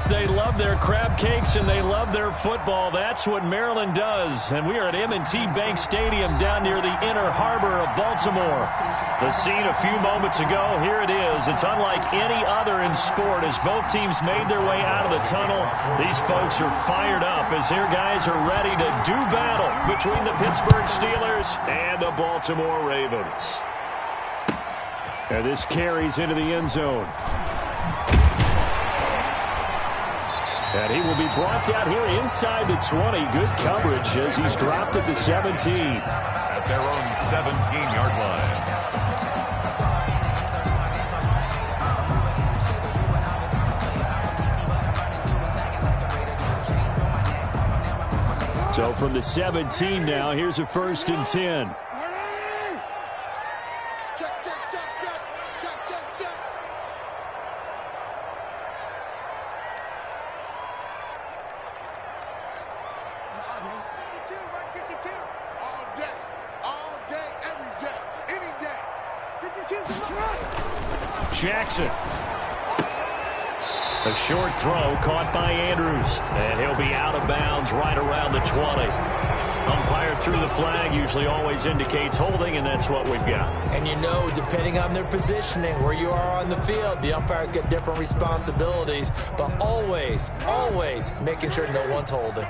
They love their crab cakes and they love their football. That's what Maryland does. And we are at M&T Bank Stadium down near the Inner Harbor of Baltimore. The scene a few moments ago, here it is. It's unlike any other in sport as both teams made their way out of the tunnel. These folks are fired up as their guys are ready to do battle between the Pittsburgh Steelers and the Baltimore Ravens. And this carries into the end zone. And he will be brought down here inside the 20. Good coverage as he's dropped at the 17. At their own 17-yard line. So from the 17 now, here's a 1st and 10. Jackson. A short throw caught by Andrews. And he'll be out of bounds right around the 20. Umpire threw the flag, usually always indicates holding, and that's what we've got. And you know, depending on their positioning, where you are on the field, the umpires get different responsibilities. But always, always making sure no one's holding.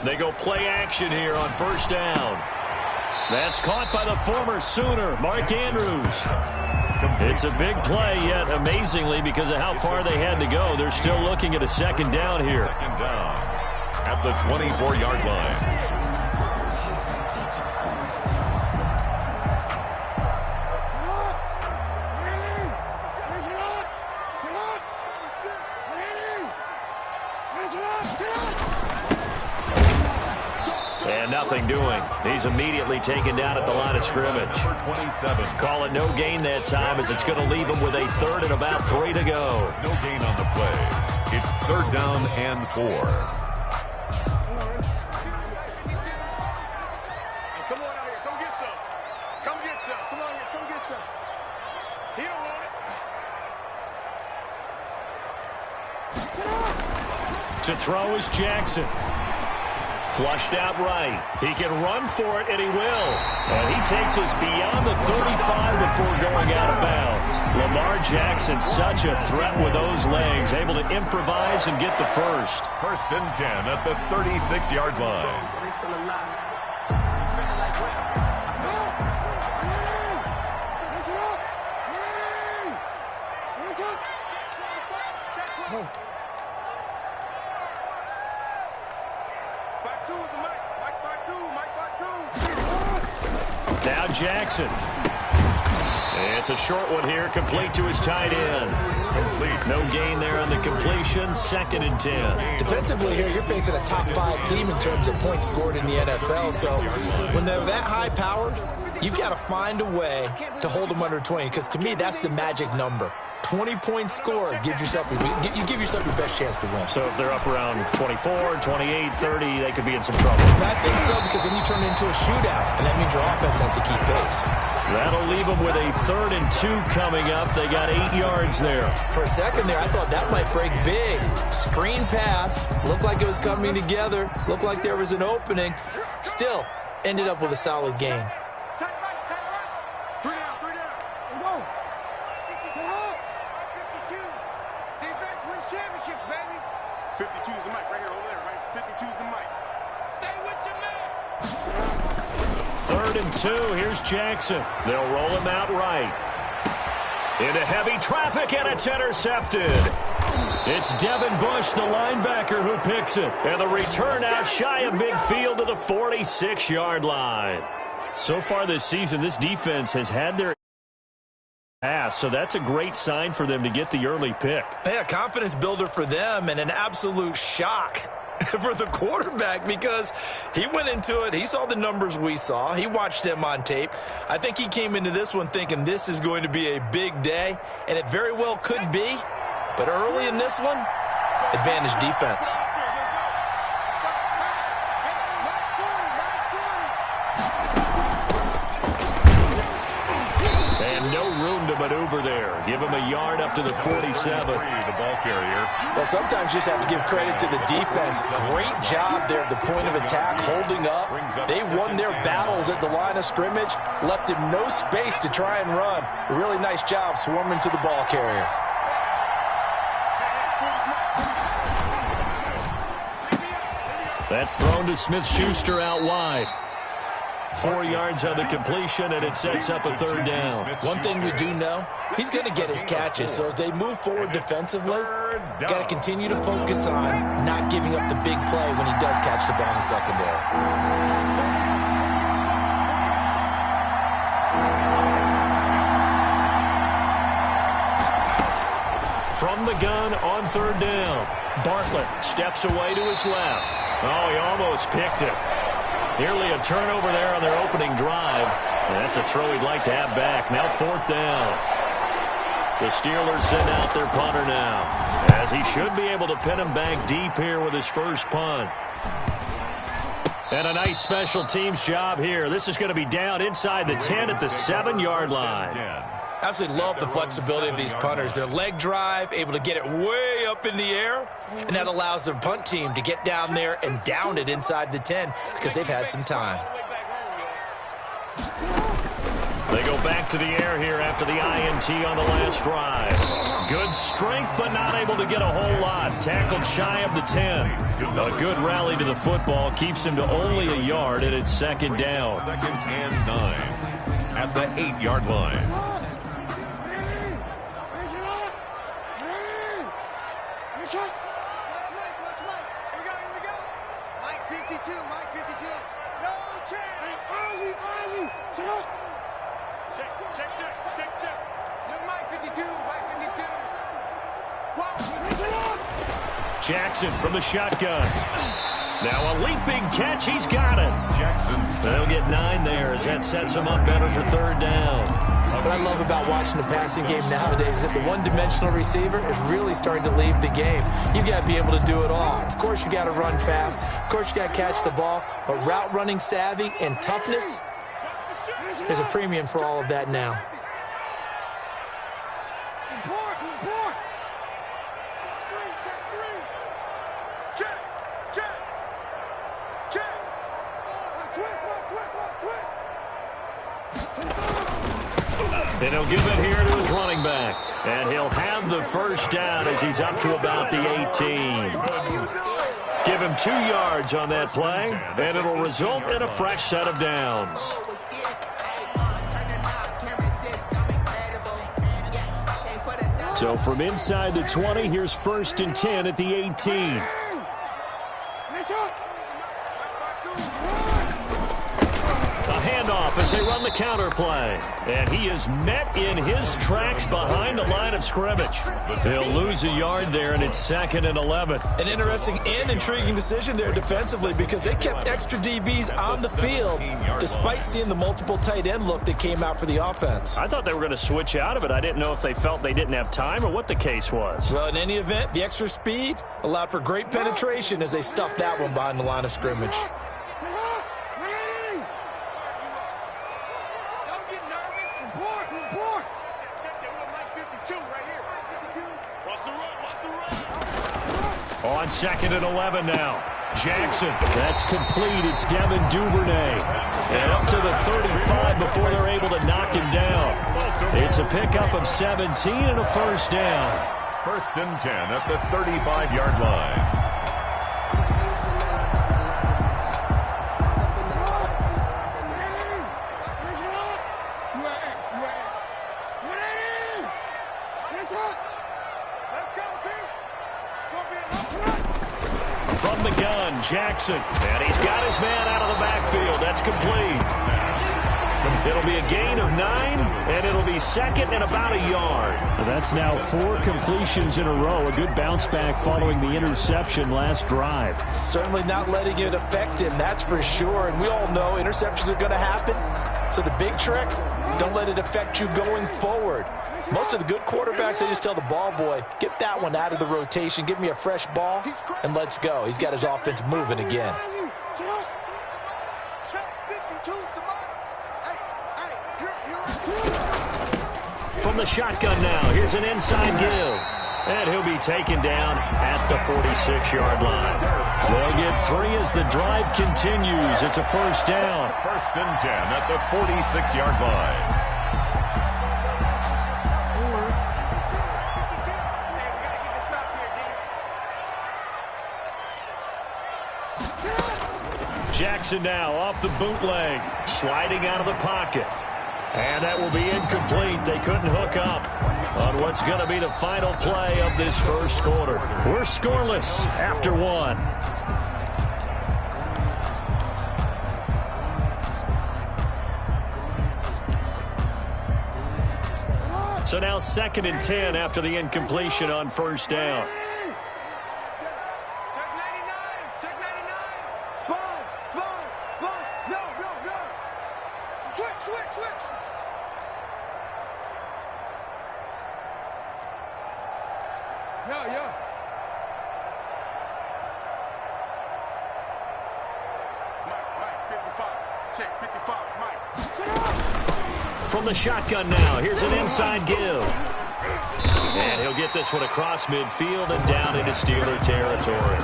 They go play action here on 1st down. That's caught by the former Sooner, Mark Andrews. It's a big play, yet amazingly, because of how far they had to go, they're still looking at a 2nd down here. 2nd down at the 24-yard line. And nothing doing. He's immediately taken down at the line of scrimmage. 27. Call it no gain that time as it's going to leave him with a 3rd and about 3 to go. No gain on the play. It's 3rd down and 4. Come on out here. Come get some. Come get some. Come on here. Come get some. He don't want it. To throw is Jackson. Flushed out right. He can run for it, and he will. And he takes us beyond the 35 before going out of bounds. Lamar Jackson, such a threat with those legs, able to improvise and get the 1st. 1st and 10 at the 36-yard line. Now Jackson. It's a short one here, complete to his tight end. Complete. No gain there on the completion, 2nd and 10. Defensively here, you're facing a top 5 team in terms of points scored in the NFL. So when they're that high-powered, you've got to find a way to hold them under 20, because to me, that's the magic number. 20 points scored gives yourself you give yourself your best chance to win. So if they're up around 24, 28, 30, they could be in some trouble. I think so, because then you turn it into a shootout, and that means your offense has to keep pace. That'll leave them with a 3rd and 2 coming up. They got 8 yards there. For a second there, I thought that might break big. Screen pass, looked like it was coming together, looked like there was an opening. Still, ended up with a solid gain. Championships, baby. 52's the mic right here, over there, right? 52's the mic. Stay with your man. 3rd and 2. Here's Jackson. They'll roll him out right. Into heavy traffic, and it's intercepted. It's Devin Bush, the linebacker, who picks it. And the return out shy of midfield to the 46-yard line. So far this season, this defense has had their pass, so that's a great sign for them to get the early pick. Yeah, confidence builder for them and an absolute shock for the quarterback because he went into it. He saw the numbers we saw. He watched them on tape. I think he came into this one thinking this is going to be a big day, and it very well could be. But early in this one, advantage defense. Maneuver there. Give him a yard up to the 47. The ball carrier. Well, sometimes you just have to give credit to the defense. Great job there at the point of attack, holding up. They won their battles at the line of scrimmage, left him no space to try and run. A really nice job swarming to the ball carrier. That's thrown to Smith-Schuster out wide. 4 yards on the completion, and it sets up a third down. One thing we do know, he's going to get his catches. So as they move forward defensively, got to continue to focus on not giving up the big play when he does catch the ball in the secondary. From the gun on third down, Bartlett steps away to his left. Oh, he almost picked it. Nearly a turnover there on their opening drive. And that's a throw he'd like to have back. Now fourth down. The Steelers send out their punter now, as he should be able to pin him back deep here with his first punt. And a nice special teams job here. This is going to be down inside the 10 at the 7-yard line. Absolutely love the flexibility of these punters. Their leg drive, able to get it way up in the air, and that allows their punt team to get down there and down it inside the 10 because they've had some time. They go back to the air here after the INT on the last drive. Good strength, but not able to get a whole lot. Tackled shy of the 10. A good rally to the football keeps him to only a yard, and it's second down. 2nd and 9 at the 8-yard line. Watch right. Here we go. Mike 52. No chance. Ozzy. Sit up. Check. Look, Mike 52. Wow. Jackson from the shotgun. Now a leaping catch. He's got it. They'll get 9 there as that sets him up better for third down. What I love about watching the passing game nowadays is that the one-dimensional receiver is really starting to leave the game. You've got to be able to do it all. Of course, you got to run fast. Of course, you got to catch the ball. But route running savvy and toughness, there's a premium for all of that now. And he'll give it here to his running back. And he'll have the first down as he's up to about the 18. Give him 2 yards on that play, and it'll result in a fresh set of downs. So from inside the 20, here's 1st and 10 at the 18. Handoff as they run the counter play. And he is met in his tracks behind the line of scrimmage. They'll lose a yard there, and it's 2nd and 11. An interesting and intriguing decision there defensively because they kept extra DBs on the field despite seeing the multiple tight end look that came out for the offense. I thought they were going to switch out of it. I didn't know if they felt they didn't have time or what the case was. Well, in any event, the extra speed allowed for great penetration as they stuffed that one behind the line of scrimmage. On 2nd and 11 now. Jackson. That's complete. It's Devin Duvernay. And up to the 35 before they're able to knock him down. It's a pickup of 17 and a first down. 1st and 10 at the 35-yard line. From the gun, Jackson. And he's got his man out of the backfield. That's complete. It'll be a gain of 9. And it'll be second and about a yard. That's now 4 completions in a row. A good bounce back following the interception last drive. Certainly not letting it affect him, that's for sure. And we all know interceptions are going to happen. So the big trick, don't let it affect you going forward. Most of the good quarterbacks, they just tell the ball boy, get that one out of the rotation, give me a fresh ball, and let's go. He's got his offense moving again. From the shotgun now, here's an inside give. And he'll be taken down at the 46-yard line. They'll get 3 as the drive continues. It's a first down. First and 10 at the 46-yard line. Jackson now off the bootleg, sliding out of the pocket. And that will be incomplete. They couldn't hook up on what's going to be the final play of this first quarter. We're scoreless after 1. So now 2nd and 10 after the incompletion on first down. From the shotgun now, here's an inside give. And he'll get this one across midfield and down into Steeler territory.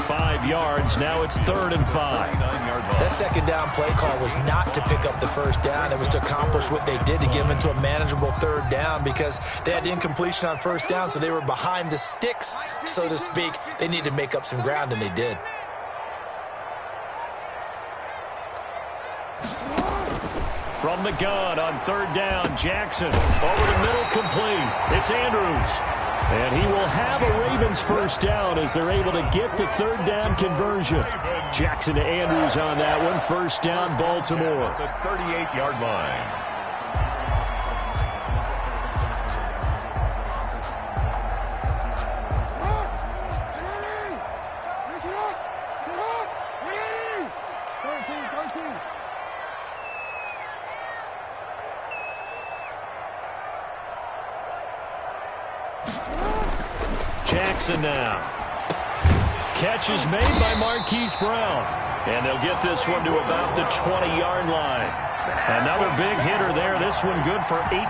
5 yards, now it's 3rd and 5. That second down play call was not to pick up the first down. It was to accomplish what they did to get them into a manageable 3rd down because they had incompletion on first down, so they were behind the sticks, so to speak. They needed to make up some ground, and they did. From the gun on 3rd down, Jackson over the middle, complete. It's Andrews. And he will have a Ravens first down as they're able to get the 3rd down conversion. Jackson to Andrews on that one. First down, Baltimore. The 38-yard line. Jackson now. Catch is made by Marquise Brown. And they'll get this one to about the 20-yard line. Another big hitter there. This one good for 18.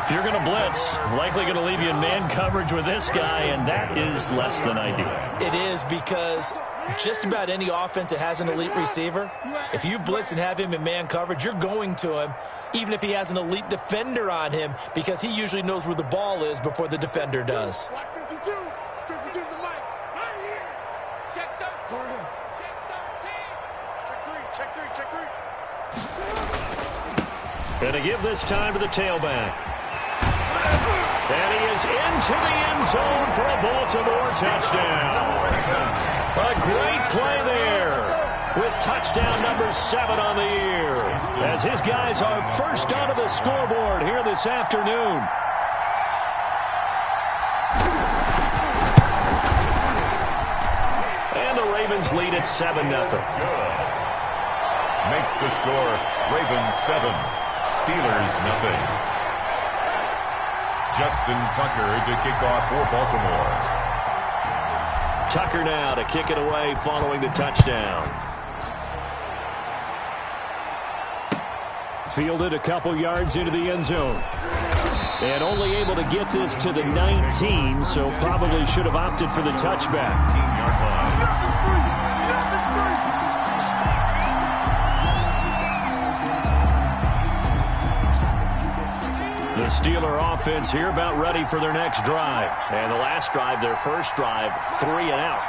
If you're going to blitz, likely going to leave you in man coverage with this guy, and that is less than ideal. It is because just about any offense that has an elite receiver, if you blitz and have him in man coverage, you're going to him, even if he has an elite defender on him, because he usually knows where the ball is before the defender does. 52. 52's the mic. Right here. Check 13. Check 13. Check 3. Check 3. Going to give this time to the tailback. And he is into the end zone for a Baltimore touchdown. A great play there with touchdown number 7 on the year as his guys are first onto the scoreboard here this afternoon. And the Ravens lead at 7-0. Makes the score Ravens 7, Steelers 0. Justin Tucker to kick off for Baltimore. Tucker now to kick it away following the touchdown. Fielded a couple yards into the end zone. And only able to get this to the 19, so probably should have opted for the touchback. 18-yard line. The Steeler offense here about ready for their next drive. And the last drive, their first drive, 3 and out.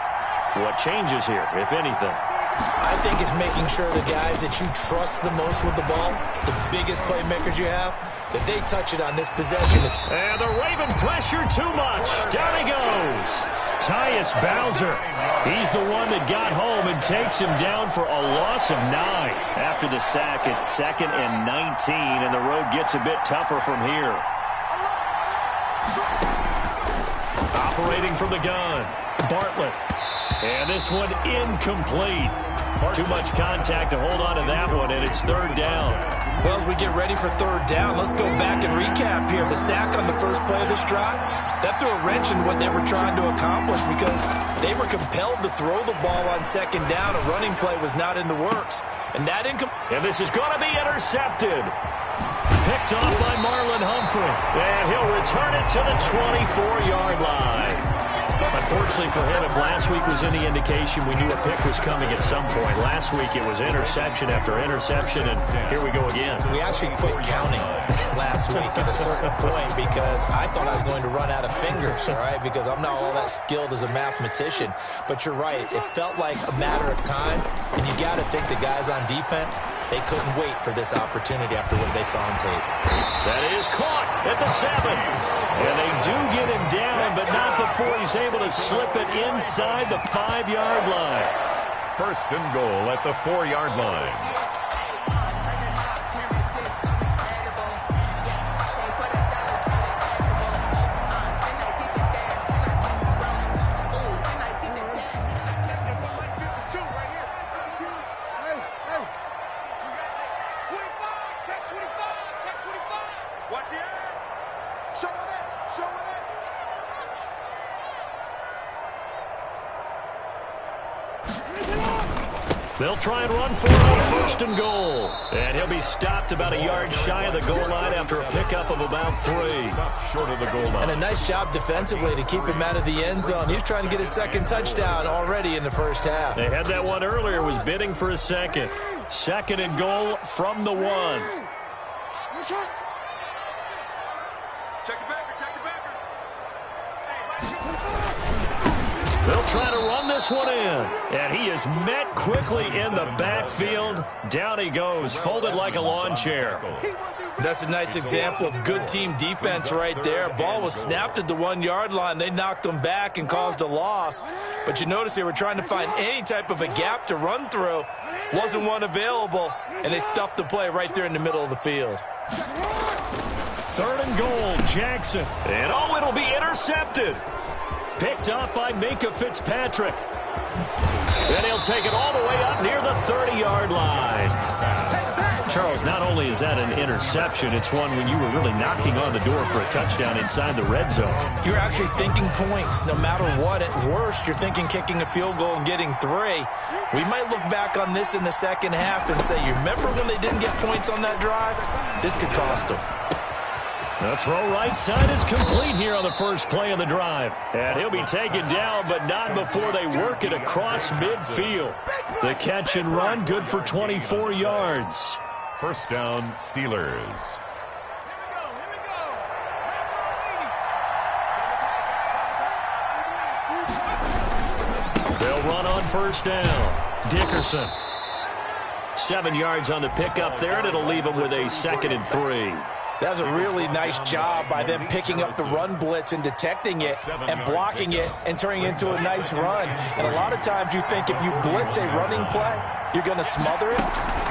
What changes here, if anything? I think it's making sure the guys that you trust the most with the ball, the biggest playmakers you have, that they touch it on this possession. And the Raven pressure too much. Down he goes. Tyus Bowser. He's the one that got home and takes him down for a loss of 9. After the sack, it's 2nd and 19, and the road gets a bit tougher from here. Operating from the gun, Bartlett. And this one incomplete. Too much contact to hold on to that one, and it's 3rd down. Well, as we get ready for 3rd down, let's go back and recap here. The sack on the first play of this drive, that threw a wrench in what they were trying to accomplish because they were compelled to throw the ball on 2nd down. A running play was not in the works. And this is going to be intercepted. Picked off by Marlon Humphrey. And he'll return it to the 24-yard line. Unfortunately for him, if last week was any indication, we knew a pick was coming at some point. Last week it was interception after interception, and here we go again. We actually quit counting last week at a certain point because I thought I was going to run out of fingers, all right, because I'm not all that skilled as a mathematician. But you're right. It felt like a matter of time, and you got to think the guys on defense, they couldn't wait for this opportunity after what they saw on tape. That is caught at the 7. And they do get him down, but not before he's able to slip it inside the 5-yard line. 1st and goal at the 4-yard line. They'll try and run for it on 1st and goal. And he'll be stopped about a yard shy of the goal line after a pickup of about 3. Short of the goal line. And a nice job defensively to keep him out of the end zone. He was trying to get his 2nd touchdown already in the first half. They had that one earlier, was bidding for a 2nd. 2nd and goal from the 1. Check it back. They'll try to run this one in. And he is met quickly in the backfield. Down he goes, folded like a lawn chair. That's a nice example of good team defense right there. Ball was snapped at the 1-yard line. They knocked him back and caused a loss. But you notice they were trying to find any type of a gap to run through. Wasn't one available, and they stuffed the play right there in the middle of the field. 3rd and goal, Jackson. And it'll be intercepted. Picked up by Minka Fitzpatrick. Then he'll take it all the way up near the 30-yard line. Charles, not only is that an interception, it's one when you were really knocking on the door for a touchdown inside the red zone. You're actually thinking points. No matter what, at worst, you're thinking kicking a field goal and getting 3. We might look back on this in the 2nd half and say, you remember when they didn't get points on that drive? This could cost them. The throw right side is complete here on the first play of the drive. And he'll be taken down, but not before they work it across midfield. The catch and run, good for 24 yards. 1st down, Steelers. They'll run on 1st down. Dickerson. 7 yards on the pickup there, and it'll leave him with a 2nd and 3. That's a really nice job by them picking up the run blitz and detecting it and blocking it and turning it into a nice run. And a lot of times you think if you blitz a running play, you're going to smother it.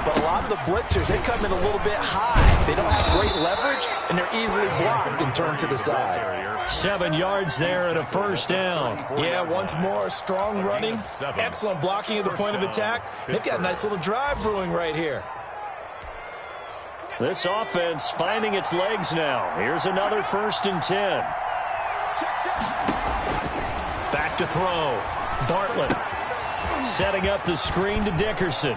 But a lot of the blitzers, they come in a little bit high. They don't have great leverage, and they're easily blocked and turned to the side. 7 yards there and a 1st down. Yeah, once more, strong running, excellent blocking at the point of attack. They've got a nice little drive brewing right here. This offense finding its legs now. Here's another 1st and 10. Back to throw. Bartlett setting up the screen to Dickerson.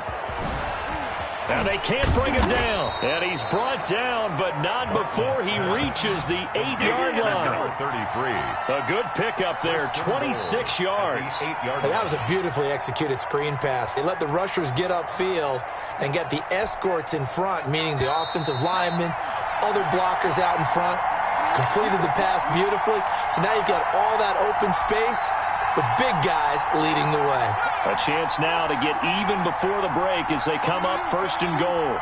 And they can't bring him down. And he's brought down, but not before he reaches the 8-yard line. 33. A good pickup there, 26 yards. That was a beautifully executed screen pass. They let the rushers get upfield and get the escorts in front, meaning the offensive linemen, other blockers out in front, completed the pass beautifully. So now you've got all that open space with big guys leading the way. A chance now to get even before the break as they come up 1st and goal.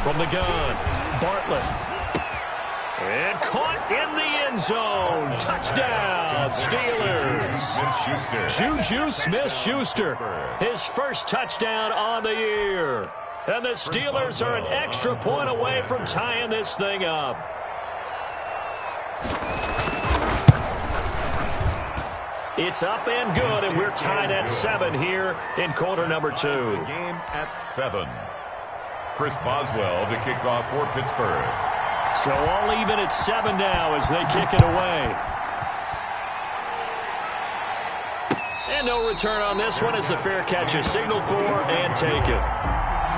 From the gun, Bartlett. And caught in the end zone. Touchdown, Steelers. Juju Smith-Schuster, his first touchdown on the year. And the Steelers are an extra point away from tying this thing up. It's up and good, and we're tied at 7 here in quarter number 2. The game at 7. Chris Boswell to kick off for Pittsburgh. So all even at 7 now as they kick it away. And no return on this one as the fair catch is signaled for and taken.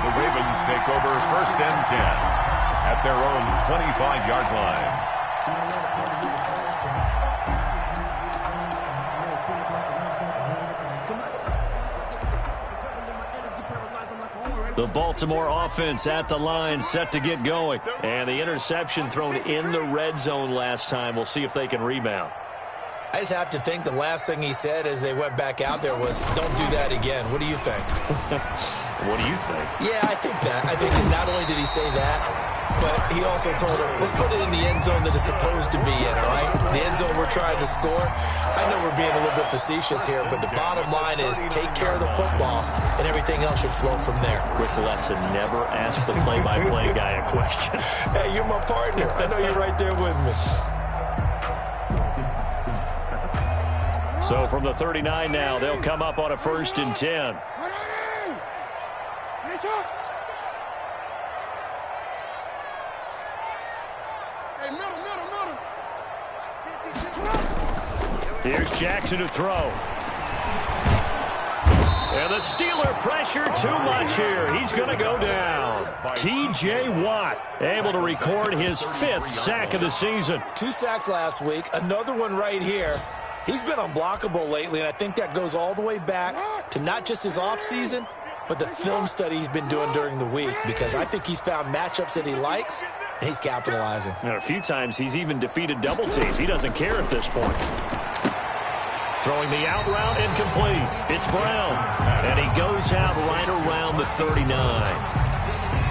The Ravens take over 1st and 10 at their own 25-yard line. The Baltimore offense at the line, set to get going. And the interception thrown in the red zone last time. We'll see if they can rebound. I just have to think the last thing he said as they went back out there was, don't do that again. What do you think? What do you think? Yeah, I think that. I think that not only did he say that, but he also told her, let's put it in the end zone that it's supposed to be in, all right? The end zone we're trying to score. I know we're being a little bit facetious here, but the bottom line is take care of the football, and everything else should flow from there. Quick lesson, never ask the play-by-play guy a question. Hey, you're my partner. I know you're right there with me. So from the 39 now, they'll come up on a 1st and 10. Here's Jackson to throw. And the Steeler pressure too much here. He's going to go down. T.J. Watt able to record his 5th sack of the season. 2 sacks last week, another one right here. He's been unblockable lately, and I think that goes all the way back to not just his offseason, but the film study he's been doing during the week, because I think he's found matchups that he likes, and he's capitalizing. And a few times he's even defeated double teams. He doesn't care at this point. Throwing the out route incomplete. It's Brown, and he goes out right around the 39.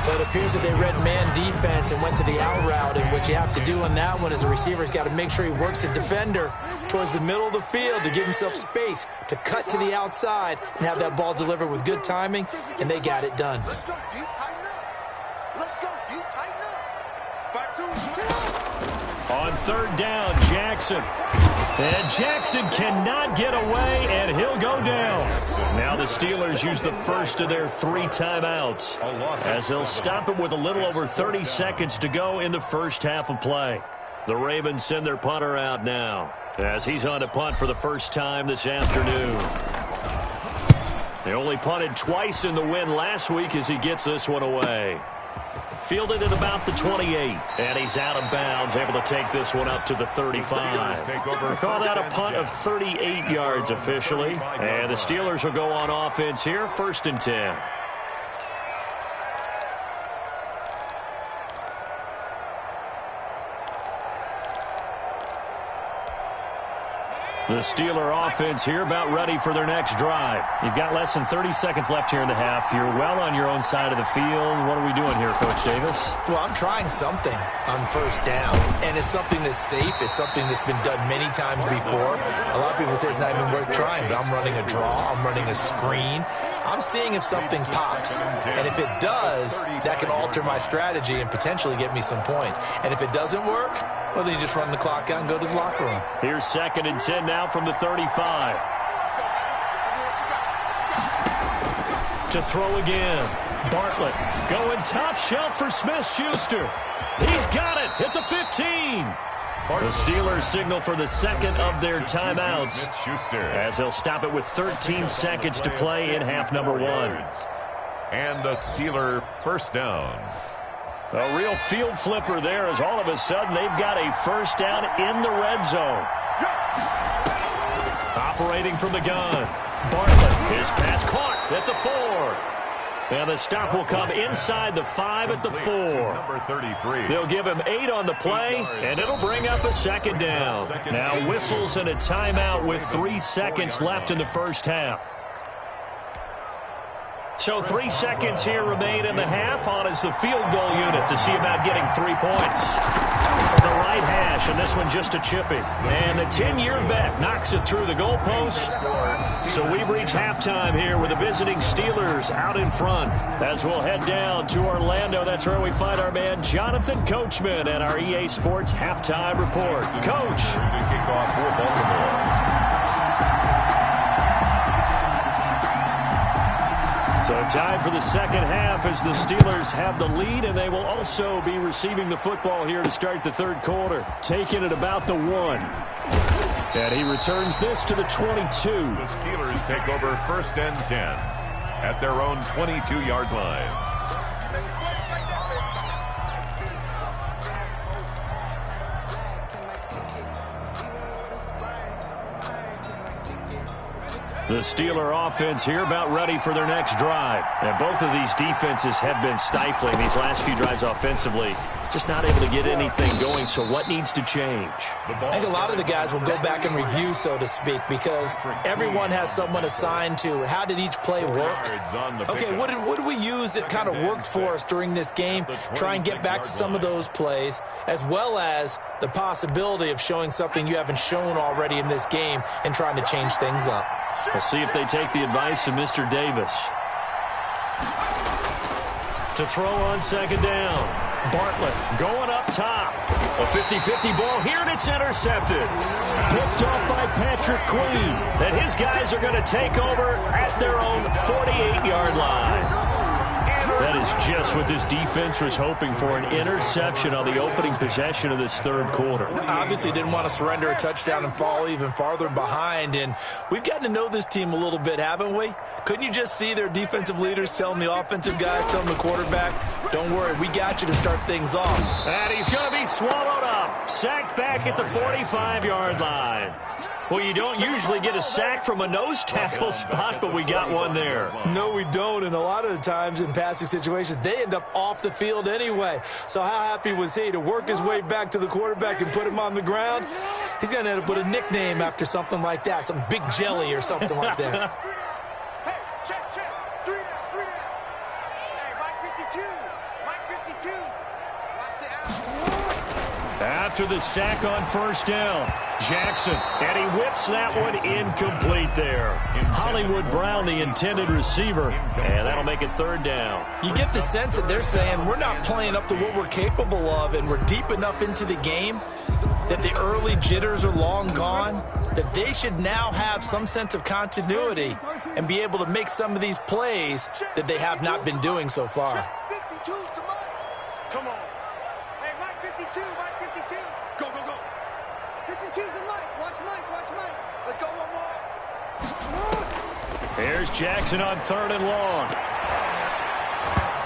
But it appears that they read man defense and went to the out route, and what you have to do on that one is the receiver's got to make sure he works the defender towards the middle of the field to give himself space to cut to the outside and have that ball delivered with good timing, and they got it done. Let's go, D, tighten up. Let's go, D, tighten up. Back to on 3rd down, Jackson. And Jackson cannot get away, and he'll go down. Now the Steelers use the first of their 3 timeouts as they'll stop it with a little over 30 seconds to go in the first half of play. The Ravens send their punter out now as he's on to punt for the first time this afternoon. They only punted twice in the win last week as he gets this one away. Fielded at about the 28, and he's out of bounds, able to take this one up to the 35. Call that a punt of 38 yards officially, and the Steelers will go on offense here, 1st and 10. The Steeler offense here about ready for their next drive. You've got less than 30 seconds left here in the half. You're well on your own side of the field. What are we doing here, Coach Davis? Well, I'm trying something on 1st down, and it's something that's safe. It's something that's been done many times before. A lot of people say it's not even worth trying, but I'm running a draw. I'm running a screen. I'm seeing if something pops, and if it does, that can alter my strategy and potentially get me some points. And if it doesn't work, well, then you just run the clock out and go to the locker room. Here's 2nd and 10 now from the 35. To throw again. Bartlett going top shelf for Smith-Schuster. He's got it at the 15. The Steelers signal for the 2nd of their timeouts as they'll stop it with 13 seconds to play in half number 1. And the Steeler 1st down. A real field flipper there as all of a sudden they've got a 1st down in the red zone. Operating from the gun. Bartlett, his pass caught at the 4. And the stop will come inside the 5 at the 4. Number 33. They'll give him 8 on the play, and it'll bring up a 2nd down. Now whistles and a timeout with 3 seconds left in the first half. So 3 seconds here remain in the half. On is the field goal unit to see about getting 3 points. from the right hash, and this one just a chipping. And the 10-year vet knocks it through the goalpost. So we've reached halftime here with the visiting Steelers out in front. As we'll head down to Orlando, that's where we find our man Jonathan Coachman at our EA Sports Halftime Report. Coach. To kick off for Baltimore. So time for the second half as the Steelers have the lead, and they will also be receiving the football here to start the third quarter. Taking it about the 1. And he returns this to the 22. The Steelers take over 1st and 10 at their own 22-yard line. The Steeler offense here about ready for their next drive. And both of these defenses have been stifling these last few drives offensively. Just not able to get anything going, so what needs to change? I think a lot of the guys will go back and review, so to speak, because everyone has someone assigned to how did each play work. Okay, what did we use that kind of worked for us during this game? Try and get back to some of those plays, as well as the possibility of showing something you haven't shown already in this game and trying to change things up. We'll see if they take the advice of Mr. Davis. To throw on second down. Bartlett going up top. A 50-50 ball here, and it's intercepted. Picked off by Patrick Queen. And his guys are going to take over at their own 48-yard line. That is just what this defense was hoping for, an interception on the opening possession of this third quarter. Obviously didn't want to surrender a touchdown and fall even farther behind, and we've gotten to know this team a little bit, haven't we? Couldn't you just see their defensive leaders telling the offensive guys, telling the quarterback, don't worry, we got you to start things off. And he's going to be swallowed up, sacked back at the 45-yard line. Well, you don't usually get a sack from a nose tackle spot, but we got one there. No, we don't, and a lot of the times in passing situations, they end up off the field anyway. So how happy was he to work his way back to the quarterback and put him on the ground? He's going to end up with a nickname after something like that, some Big Jelly or something like that. Hey, check. 3 down. Hey, Mike 52. Mike 52. Watch the out. After the sack on first down, Jackson, and he whips that one incomplete there. Hollywood Brown, the intended receiver, and that'll make it third down. You get the sense that they're saying we're not playing up to what we're capable of, and we're deep enough into the game that the early jitters are long gone, that they should now have some sense of continuity and be able to make some of these plays that they have not been doing so far. 52's the Mike. Come on. Hey, Mike 52. Mike 52. Go. 52's the Mike. Watch Mike. Let's go one more. Here's Jackson on third and long.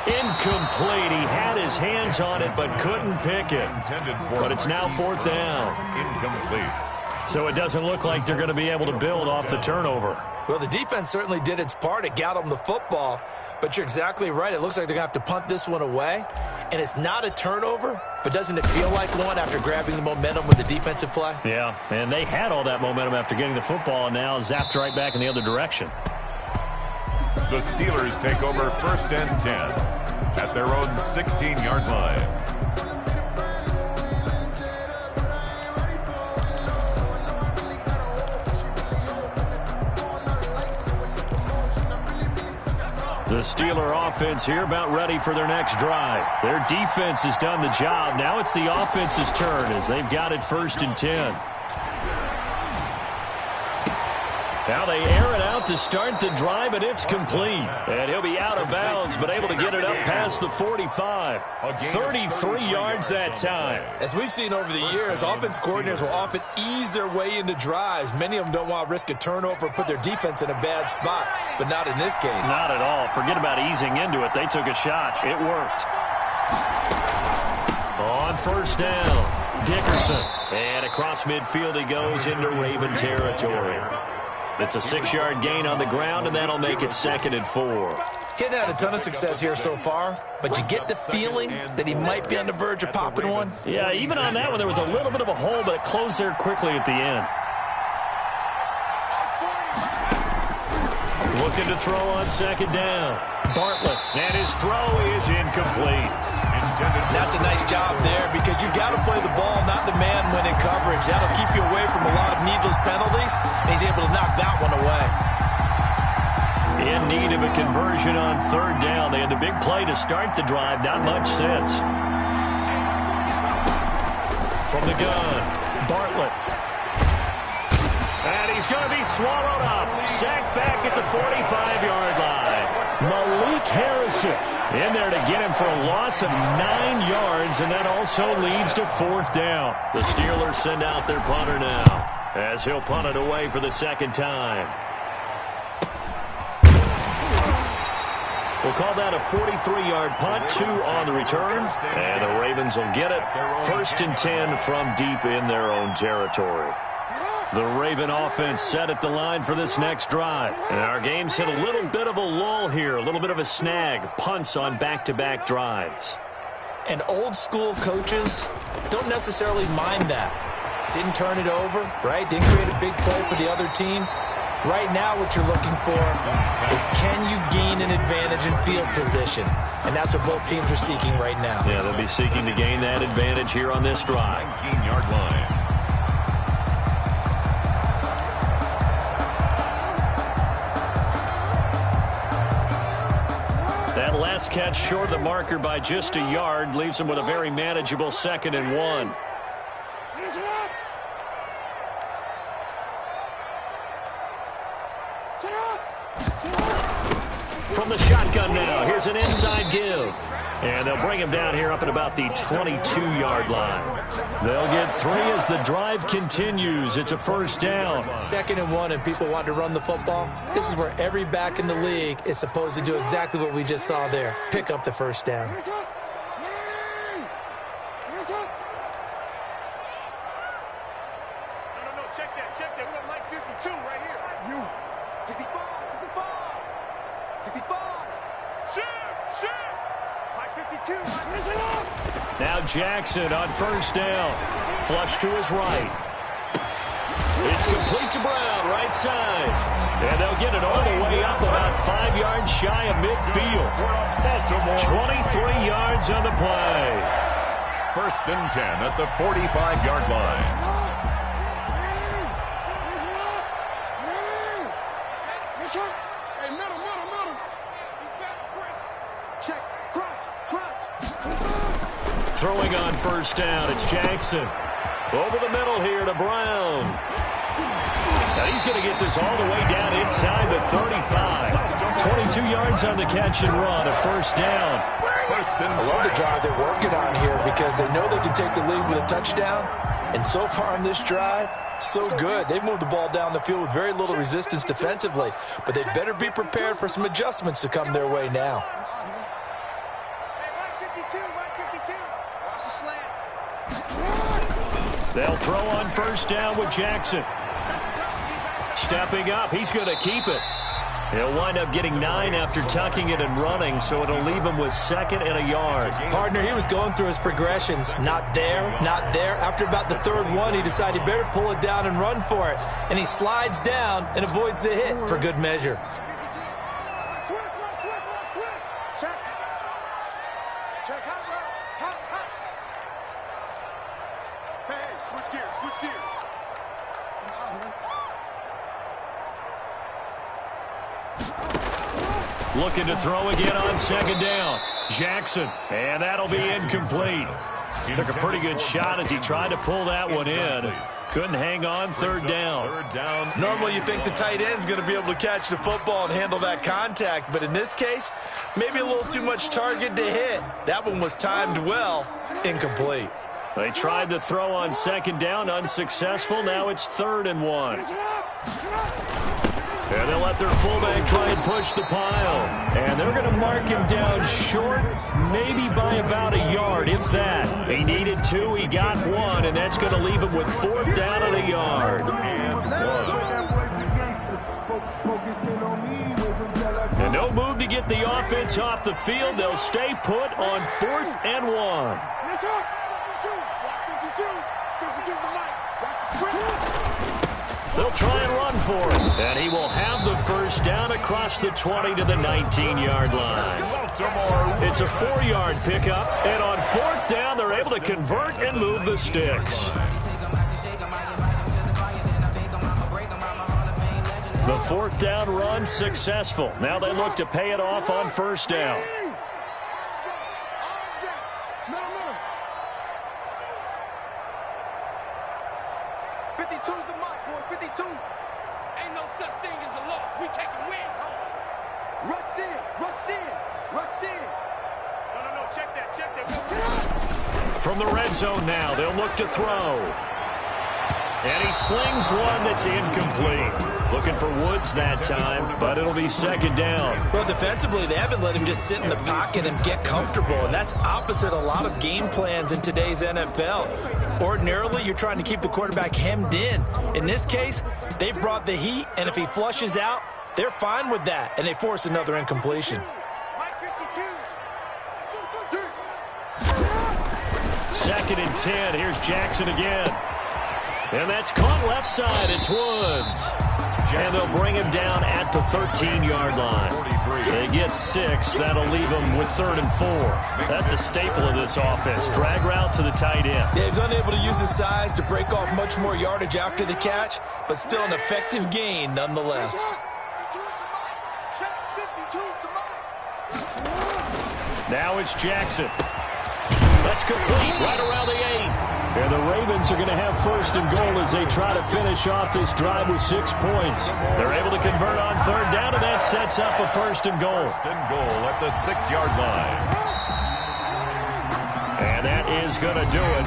Incomplete. He had his hands on it but couldn't pick it. But it's now fourth down. Incomplete. So it doesn't look like they're going to be able to build off the turnover. Well, the defense certainly did its part. It got them the football. But you're exactly right. It looks like they're going to have to punt this one away. And it's not a turnover, but doesn't it feel like one after grabbing the momentum with the defensive play? Yeah, and they had all that momentum after getting the football and now zapped right back in the other direction. The Steelers take over 1st and 10 at their own 16-yard line. The Steeler offense here about ready for their next drive. Their defense has done the job. Now it's the offense's turn as they've got it 1st and 10. Now they air it out to start the drive, and it's complete. And he'll be out of bounds, but able to get it up past the 45. 33 yards that time. As we've seen over the years, offense coordinators will often ease their way into drives. Many of them don't want to risk a turnover or put their defense in a bad spot, but not in this case. Not at all. Forget about easing into it. They took a shot. It worked. On first down, Dickerson. And across midfield he goes into Raven territory. It's a 6-yard gain on the ground, and that'll make it 2nd and 4. He hadn't had a ton of success here so far, but you get the feeling that he might be on the verge of popping one. Yeah, even on that one, there was a little bit of a hole, but it closed there quickly at the end. Looking to throw on second down. Bartlett, and his throw is incomplete. That's a nice job there because you got to play the ball, not the man when in coverage. That'll keep you away from a lot of needless penalties, and he's able to knock that one away. In need of a conversion on third down. They had the big play to start the drive. Not much since. From the gun, Bartlett. And he's going to be swallowed up. Sacked back at the 45-yard line. Malik Harrison in there to get him for a loss of 9 yards, and that also leads to fourth down. The Steelers send out their punter now as he'll punt it away for the second time. We'll call that a 43-yard punt, 2 on the return, and the Ravens will get it. 1st and 10 from deep in their own territory. The Raven offense set at the line for this next drive. And our game's hit a little bit of a lull here, a little bit of a snag. Punts on back-to-back drives. And old-school coaches don't necessarily mind that. Didn't turn it over, right? Didn't create a big play for the other team. Right now what you're looking for is can you gain an advantage in field position? And that's what both teams are seeking right now. Yeah, they'll be seeking to gain that advantage here on this drive. 19-yard line. That last catch short of the marker by just a yard leaves him with a very manageable 2nd and 1. From the shotgun now, here's an inside give. And they'll bring him down here up at about the 22-yard line. They'll get 3 as the drive continues. It's a first down. 2nd and 1, and people want to run the football. This is where every back in the league is supposed to do exactly what we just saw there. Pick up the first down. No, check that. We got Mike 52 right here. 65. 65. Shoot. Mike 52. Now Jackson on first down. Flush to his right. It's complete to Brown, right side. And they'll get it all the way up about 5 yards shy of midfield. 23 yards on the play. 1st and 10 at the 45-yard line. Hey, middle. Check, crunch. Throwing on first down, it's Jackson. Over the middle here to Brown. Now he's going to get this all the way down inside the 35. 22 yards on the catch and run, a first down. I love the drive they're working on here because they know they can take the lead with a touchdown. And so far on this drive, so good. They've moved the ball down the field with very little resistance defensively, but they better be prepared for some adjustments to come their way now. They'll throw on first down with Jackson. Stepping up, he's going to keep it. He'll wind up getting 9 after tucking it and running, so it'll leave him with 2nd and a yard. Partner, he was going through his progressions. Not there. After about the 3rd one, he decided he better pull it down and run for it. And he slides down and avoids the hit for good measure. Check, hot. Hey, switch gears. Looking to throw again on 2nd down. Jackson, and that'll be incomplete. Took a pretty good shot as he tried to pull that one in. Couldn't hang on, 3rd down. Normally you think the tight end's going to be able to catch the football and handle that contact, but in this case, maybe a little too much target to hit. That one was timed well, incomplete. They tried to throw on 2nd down, unsuccessful. Now it's 3rd and 1. And they'll let their fullback try and push the pile. And they're going to mark him down short, maybe by about a yard, if that. He needed 2, he got 1, and that's going to leave him with 4th down and a yard. And no move to get the offense off the field. They'll stay put on 4th and 1. They'll try and run for it. And he will have the first down across the 20 to the 19-yard line. It's a 4-yard pickup. And on 4th down, they're able to convert and move the sticks. The 4th down run successful. Now they look to pay it off on 1st down. 52's the mark, boys. 52. Ain't no such thing as a loss. We taking wins home. Rush in. Rush in. Rush in. No. Check that. From the red zone now, they'll look to throw. And he slings one that's incomplete. Looking for Woods that time, but it'll be 2nd down. Well, defensively, they haven't let him just sit in the pocket and get comfortable, and that's opposite a lot of game plans in today's NFL. Ordinarily, you're trying to keep the quarterback hemmed in. In this case, they brought the heat, and if he flushes out, they're fine with that, and they force another incompletion. 2nd and 10. Here's Jackson again. And that's caught left side. It's Woods. And they'll bring him down at the 13-yard line. They get 6. That'll leave them with 3rd and 4. That's a staple of this offense. Drag route to the tight end. Yeah, he's unable to use his size to break off much more yardage after the catch, but still an effective gain nonetheless. Now it's Jackson. That's complete right around the 8. And the Ravens are going to have 1st and goal as they try to finish off this drive with 6 points. They're able to convert on 3rd down, and that sets up a 1st and goal. 1st and goal at the 6-yard line. And that is going to do it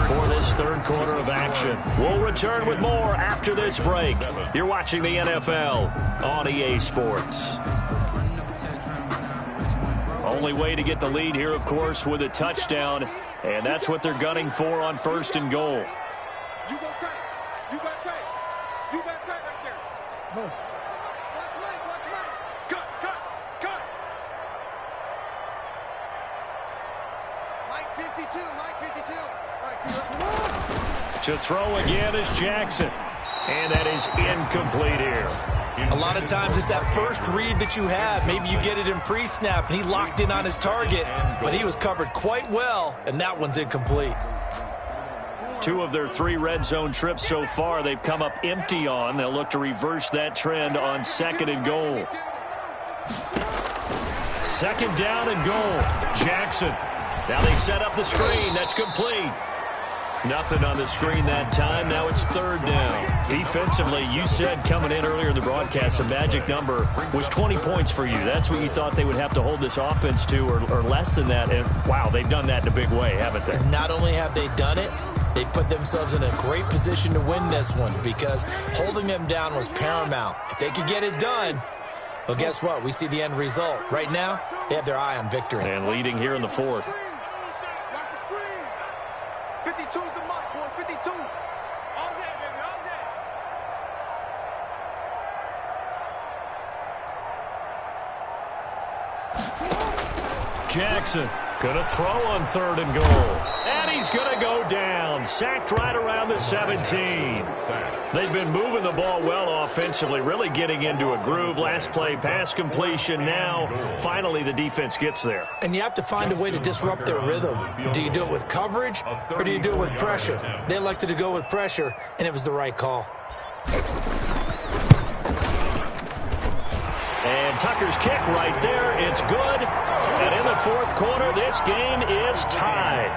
for this 3rd quarter of action. We'll return with more after this break. You're watching the NFL on EA Sports. Only way to get the lead here, of course, with a touchdown, and that's what they're gunning for on 1st and goal. You got tight. You got tight. You got tight right there. Watch Mike. Cut. Mike 52. All right, To throw again is Jackson, and that is incomplete here. A lot of times it's that first read that you have. Maybe you get it in pre-snap, and he locked in on his target, but he was covered quite well, and that one's incomplete. 2 of their 3 red zone trips so far they've come up empty on. They'll look to reverse that trend on 2nd and goal. 2nd down and goal. Jackson. Now they set up the screen. That's complete. Nothing on the screen that time. Now it's 3rd down. Defensively, you said coming in earlier in the broadcast, the magic number was 20 points for you. That's what you thought they would have to hold this offense to, or less than that. And, wow, they've done that in a big way, haven't they? Not only have they done it, they put themselves in a great position to win this one because holding them down was paramount. If they could get it done, well, guess what? We see the end result. Right now, they have their eye on victory. And leading here in the 4th. 52's the mark, boys. 52. All day, baby, all day. Jackson going to throw on 3rd and goal. And he's going to go down. Sacked right around the 17. They've been moving the ball well offensively, really getting into a groove. Last play, pass completion. Now, finally, the defense gets there. And you have to find a way to disrupt their rhythm. Do you do it with coverage, or do you do it with pressure? They elected to go with pressure, and it was the right call. And Tucker's kick right there. It's good. And in the 4th quarter, this game is tied.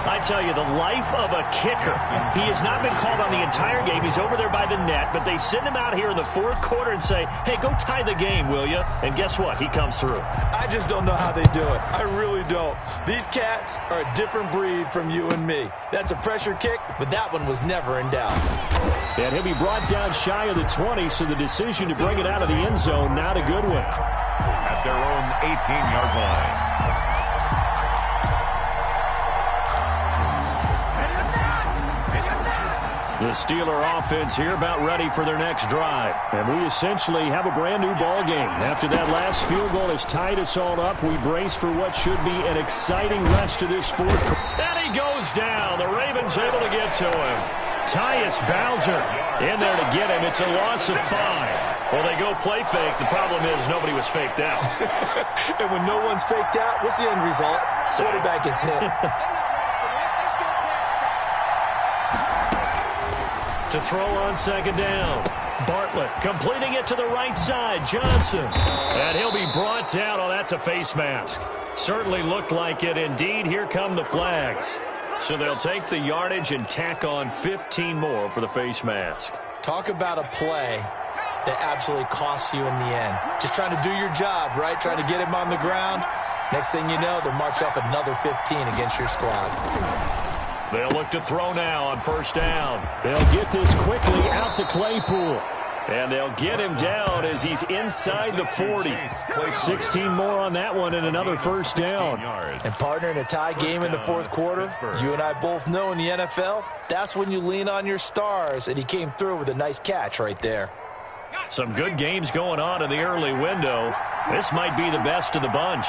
I tell you, the life of a kicker. He has not been called on the entire game. He's over there by the net, but they send him out here in the 4th quarter and say, hey, go tie the game, will you? And guess what? He comes through. I just don't know how they do it. I really don't. These cats are a different breed from you and me. That's a pressure kick, but that one was never in doubt. And he'll be brought down shy of the 20, so the decision to bring it out of the end zone, not a good one. At their own 18-yard line. The Steeler offense here about ready for their next drive. And we essentially have a brand new ball game. After that last field goal has tied us all up, we brace for what should be an exciting rest of this 4th quarter. And he goes down. The Ravens able to get to him. Tyus Bowser in there to get him. It's a loss of 5. Well, they go play fake. The problem is nobody was faked out. And when no one's faked out, what's the end result? Quarterback gets hit. To throw on second down. Bartlett completing it to the right side. Johnson. And he'll be brought down. Oh, that's a face mask. Certainly looked like it. Indeed, here come the flags. So they'll take the yardage and tack on 15 more for the face mask. Talk about a play that absolutely costs you in the end. Just trying to do your job, right? Trying to get him on the ground. Next thing you know, they'll march off another 15 against your squad. They'll look to throw now on first down. They'll get this quickly out to Claypool. And they'll get him down as he's inside the 40. 16 more on that one and another first down. And partner, in a tie game in the fourth quarter, you and I both know in the NFL, that's when you lean on your stars. And he came through with a nice catch right there. Some good games going on in the early window. This might be the best of the bunch.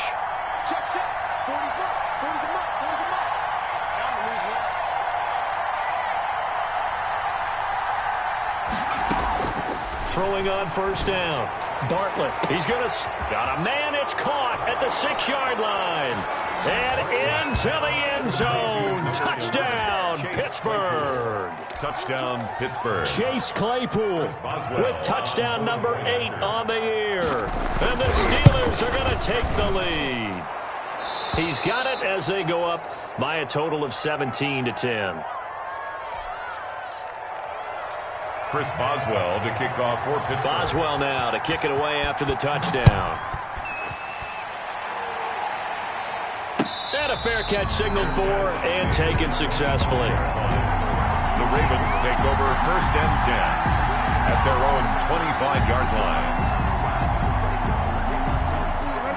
Throwing on first down. Bartlett. He's going to... Got a man. It's caught at the 6-yard line. And into the end zone. Touchdown, Pittsburgh. Touchdown, Pittsburgh. Chase Claypool with touchdown number 8 on the year. And the Steelers are going to take the lead. He's got it as they go up by a total of 17-10. Chris Boswell to kick off for Pittsburgh. Boswell now to kick it away after the touchdown. And a fair catch signaled for and taken successfully. The Ravens take over first and 10 at their own 25-yard line.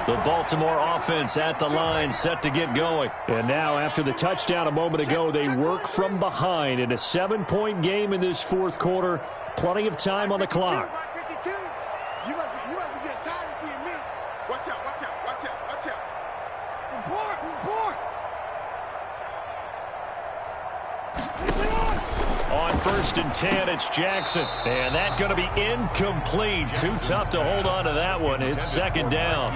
The Baltimore offense at the line, set to get going. And now, after the touchdown a moment ago, they work from behind in a 7-point game in this fourth quarter. Plenty of time on the clock. You must be getting tired of seeing me. Watch out, watch out, watch out, watch out. Report. On first and 10, it's Jackson. And that's going to be incomplete. Too tough to hold on to that one. It's second down.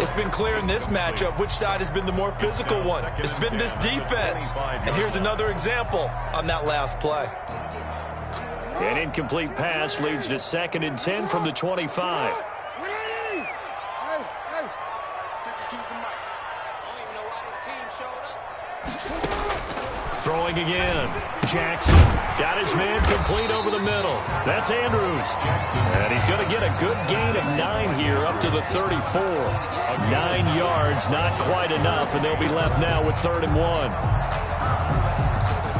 It's been clear in this matchup which side has been the more physical one. It's been this defense. And here's another example on that last play. An incomplete pass leads to second and 10 from the 25. Throwing again. Jackson got his man complete over the middle. That's Andrews. And he's going to get a good gain of 9 here up to the 34. 9 yards, not quite enough, and they'll be left now with 3rd and 1.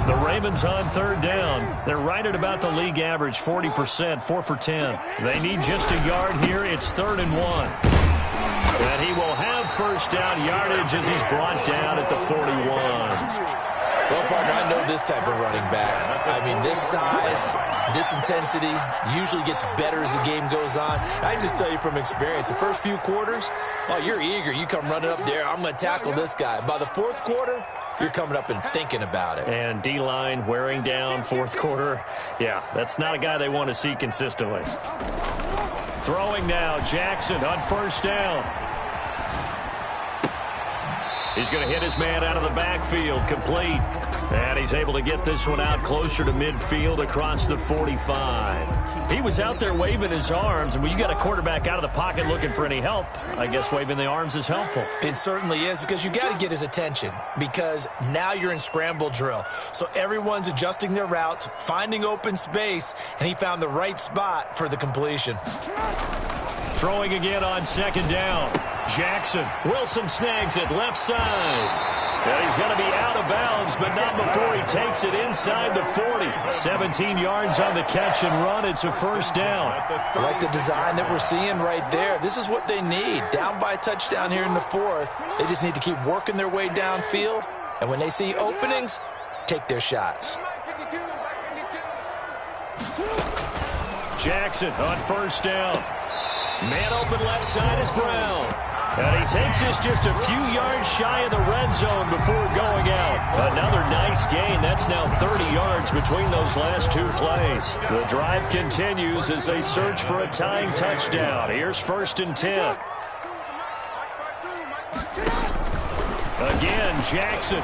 The Ravens on third down. They're right at about the league average, 40%, 4 for 10. They need just a yard here. It's 3rd and 1. And he will have first down yardage as he's brought down at the 41. Well, partner, I know this type of running back. I mean, this size, this intensity usually gets better as the game goes on. I just tell you from experience, the first few quarters, oh, you're eager. You come running up there, I'm going to tackle this guy. By the fourth quarter, you're coming up and thinking about it. And D-line wearing down fourth quarter. Yeah, that's not a guy they want to see consistently. Throwing now, Jackson on first down. He's going to hit his man out of the backfield, complete. And he's able to get this one out closer to midfield across the 45. He was out there waving his arms, and when you got a quarterback out of the pocket looking for any help, I guess waving the arms is helpful. It certainly is, because you got to get his attention, because now you're in scramble drill. So everyone's adjusting their routes, finding open space, and he found the right spot for the completion. Throwing again on second down. Jackson. Wilson snags it left side. And he's going to be out of bounds, but not before he takes it inside the 40. 17 yards on the catch and run. It's a first down. I like the design that we're seeing right there. This is what they need. Down by a touchdown here in the fourth. They just need to keep working their way downfield. And when they see openings, take their shots. Jackson on first down. Man open left side is Brown. And he takes this just a few yards shy of the red zone before going out. Another nice nice gain. That's now 30 yards between those last two plays. The drive continues as they search for a tying touchdown. Here's 1st and 10. Again, Jackson.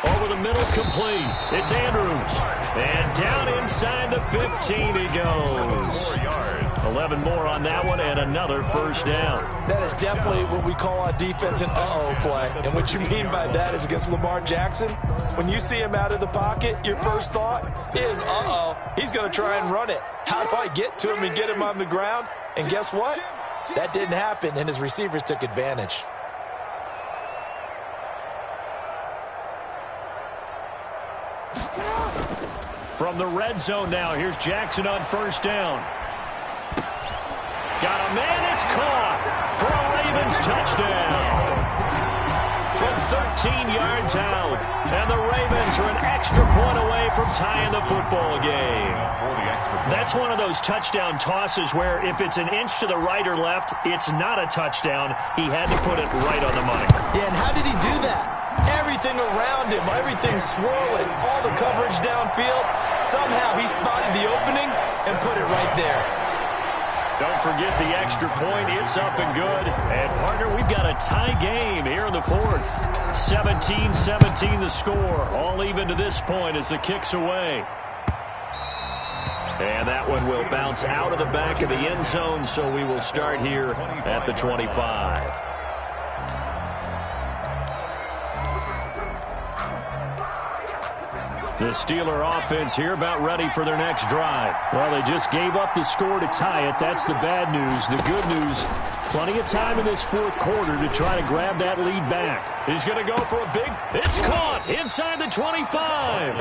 Over the middle, complete. It's Andrews. And down inside the 15 he goes. 4 yards. 11 more on that one and another first down. That is definitely what we call on defense an uh-oh play. And what you mean by that is against Lamar Jackson, when you see him out of the pocket, your first thought is, uh-oh, he's going to try and run it. How do I get to him and get him on the ground? And guess what? That didn't happen, and his receivers took advantage. From the red zone now, here's Jackson on first down. Got a man, it's caught for a Ravens touchdown. From 13 yards out, and the Ravens are an extra point away from tying the football game. That's one of those touchdown tosses where if it's an inch to the right or left, it's not a touchdown. He had to put it right on the money. Yeah, and how did he do that? Everything around him, everything swirling, all the coverage downfield. Somehow he spotted the opening and put it right there. Don't forget the extra point. It's up and good. And, partner, we've got a tie game here in the fourth. 17-17 the score. All even to this point as the kick's away. And that one will bounce out of the back of the end zone, so we will start here at the 25. The Steeler offense here about ready for their next drive. Well, they just gave up the score to tie it. That's the bad news. The good news, plenty of time in this fourth quarter to try to grab that lead back. He's going to go for a big, it's caught inside the 25.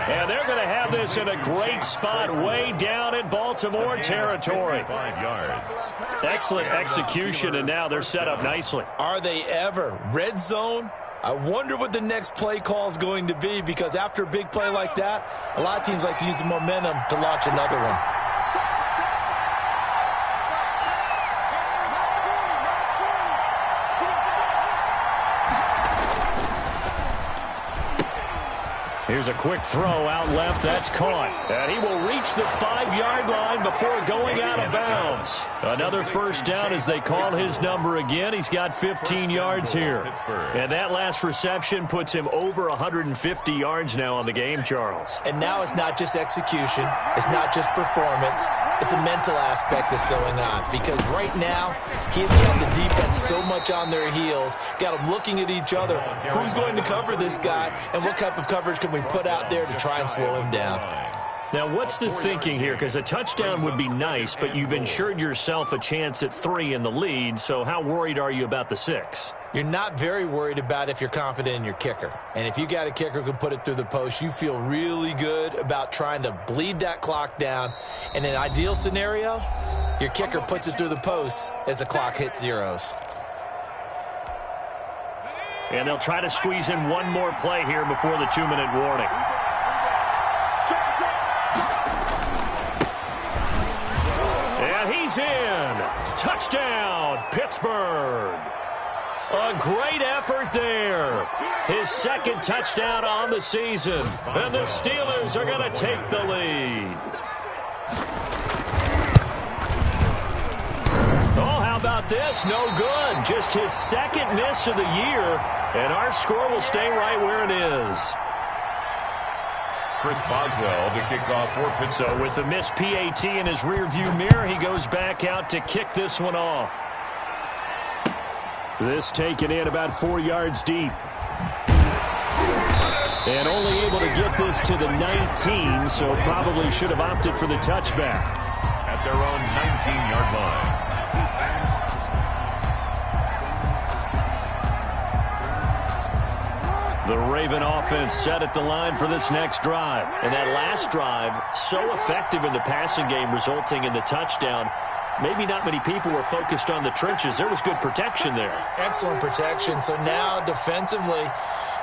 And they're going to have this in a great spot way down in Baltimore territory. 5 yards. Excellent execution, and now they're set up nicely. Are they ever? Red zone? I wonder what the next play call is going to be, because after a big play like that, a lot of teams like to use the momentum to launch another one. Here's a quick throw out left. That's caught. And he will reach the 5-yard line before going out of bounds. Another first down as they call his number again. He's got 15 yards here. And that last reception puts him over 150 yards now on the game, Charles. And now it's not just execution. It's not just performance. It's a mental aspect that's going on, because right now he's got the defense so much on their heels, got them looking at each other. Who's going to cover this guy, and what type of coverage can we put out there to try and slow him down? Now, what's the thinking here? Because a touchdown would be nice, but you've ensured yourself a chance at 3 in the lead, so how worried are you about the 6? You're not very worried about if you're confident in your kicker. And if you got a kicker who can put it through the post, you feel really good about trying to bleed that clock down. In an ideal scenario, your kicker puts it through the post as the clock hits zeros. And they'll try to squeeze in one more play here before the 2-minute warning. And he's in. Touchdown, Pittsburgh. A great effort there. His second touchdown on the season. And the Steelers are going to take the lead. Oh, how about this? No good. Just his second miss of the year. And our score will stay right where it is. Chris Boswell to kick off for Pittsburgh. So with the missed PAT in his rearview mirror, he goes back out to kick this one off. This taken in about 4 yards deep. And only able to get this to the 19, so probably should have opted for the touchback. At their own 19-yard line. The Raven offense set at the line for this next drive. And that last drive, so effective in the passing game, resulting in the touchdown. Maybe not many people were focused on the trenches. There was good protection there. Excellent protection. So now defensively,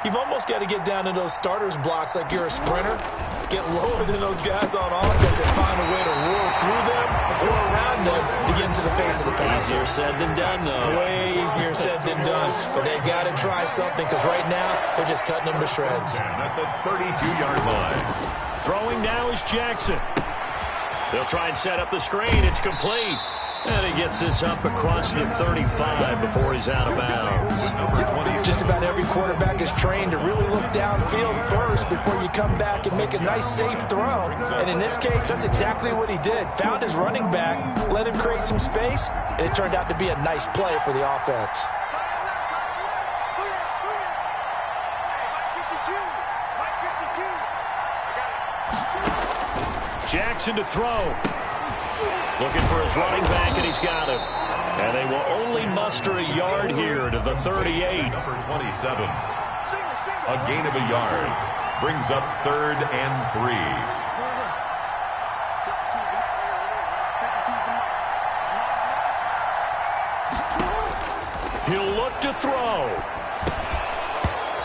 you've almost got to get down to those starters blocks like you're a sprinter. Get lower than those guys on offense and find a way to roar through them or around them to get into the face of the pass. Easier said than done, though. Way easier said than done. But they've got to try something because right now they're just cutting them to shreds. At the 32-yard line. Throwing now is Jackson. They'll try and set up the screen. It's complete. And he gets this up across the 35 before he's out of bounds. Just about every quarterback is trained to really look downfield first before you come back and make a nice, safe throw. And in this case, that's exactly what he did. Found his running back, let him create some space, and it turned out to be a nice play for the offense. Jackson to throw. Looking for his running back, and he's got him. And they will only muster a yard here to the 38. Number 27. A gain of a yard. Brings up 3rd and 3. He'll look to throw.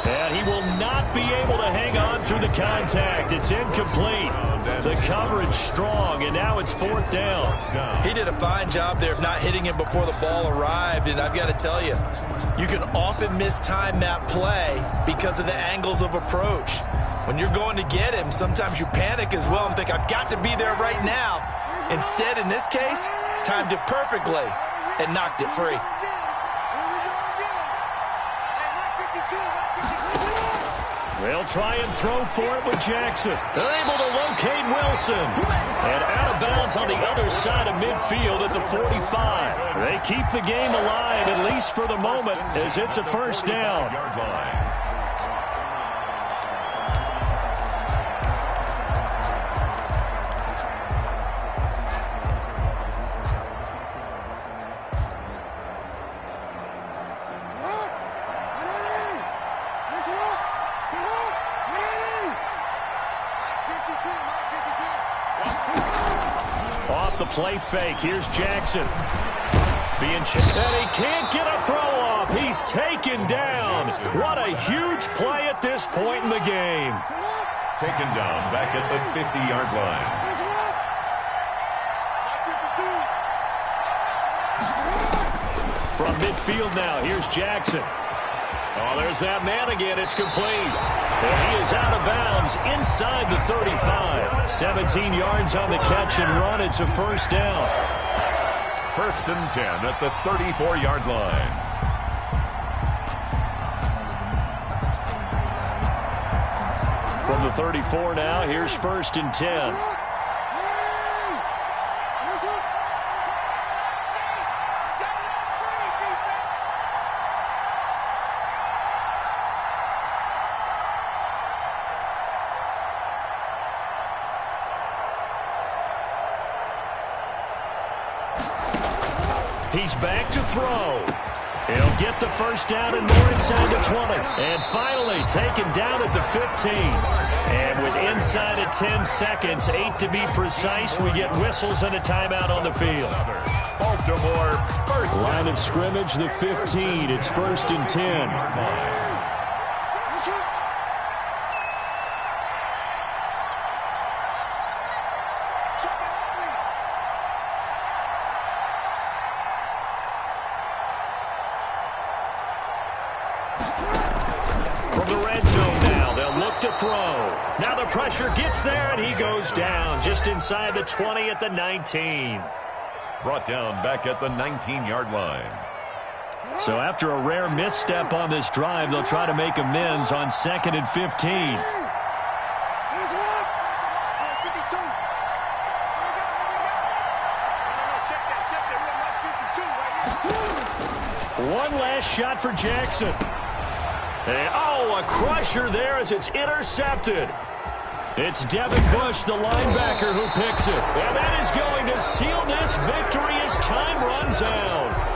And he will not be able to hang on through the contact. It's incomplete. The coverage strong, and now it's 4th down. He did a fine job there of not hitting him before the ball arrived, and I've got to tell you, you can often mistime that play because of the angles of approach. When you're going to get him, sometimes you panic as well and think, I've got to be there right now. Instead, in this case, timed it perfectly and knocked it free. They'll try and throw for it with Jackson. They're able to locate Wilson. And out of bounds on the other side of midfield at the 45. They keep the game alive, at least for the moment, as it's a 1st down. Off the play fake, here's Jackson. And he can't get a throw off. He's taken down. What a huge play at this point in the game. Taken down back at the 50-yard line. From midfield now, here's Jackson. Oh, there's that man again. It's complete. And he is out of bounds inside the 35. 17 yards on the catch and run. It's a 1st down. 1st and 10 at the 34-yard line. From the 34 now, here's 1st and 10. He's back to throw. He'll get the 1st down and more inside the 20. And finally taken down at the 15. And with inside of 10 seconds, 8 to be precise, we get whistles and a timeout on the field. Baltimore, 1st line of scrimmage, the 15. It's 1st and 10. From the red zone now, they'll look to throw. Now the pressure gets there, and he goes down just inside the 20 at the 19. Brought down back at the 19-yard line. So after a rare misstep on this drive, they'll try to make amends on 2nd and 15. One last shot for Jackson. And, oh, a crusher there as it's intercepted. It's Devin Bush, the linebacker, who picks it. And that is going to seal this victory as time runs out.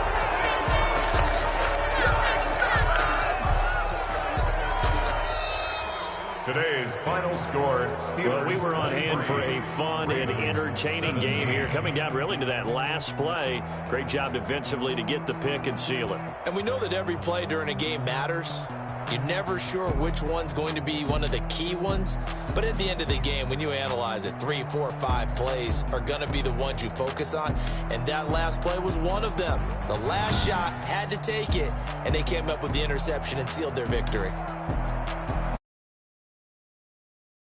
Today's final score, Steelers. Well, we were on hand for a fun and entertaining game here. Coming down really to that last play. Great job defensively to get the pick and seal it. And we know that every play during a game matters. You're never sure which one's going to be one of the key ones, but at the end of the game, when you analyze it, 3, 4, 5 plays are going to be the ones you focus on, and that last play was one of them. The last shot had to take it, and they came up with the interception and sealed their victory.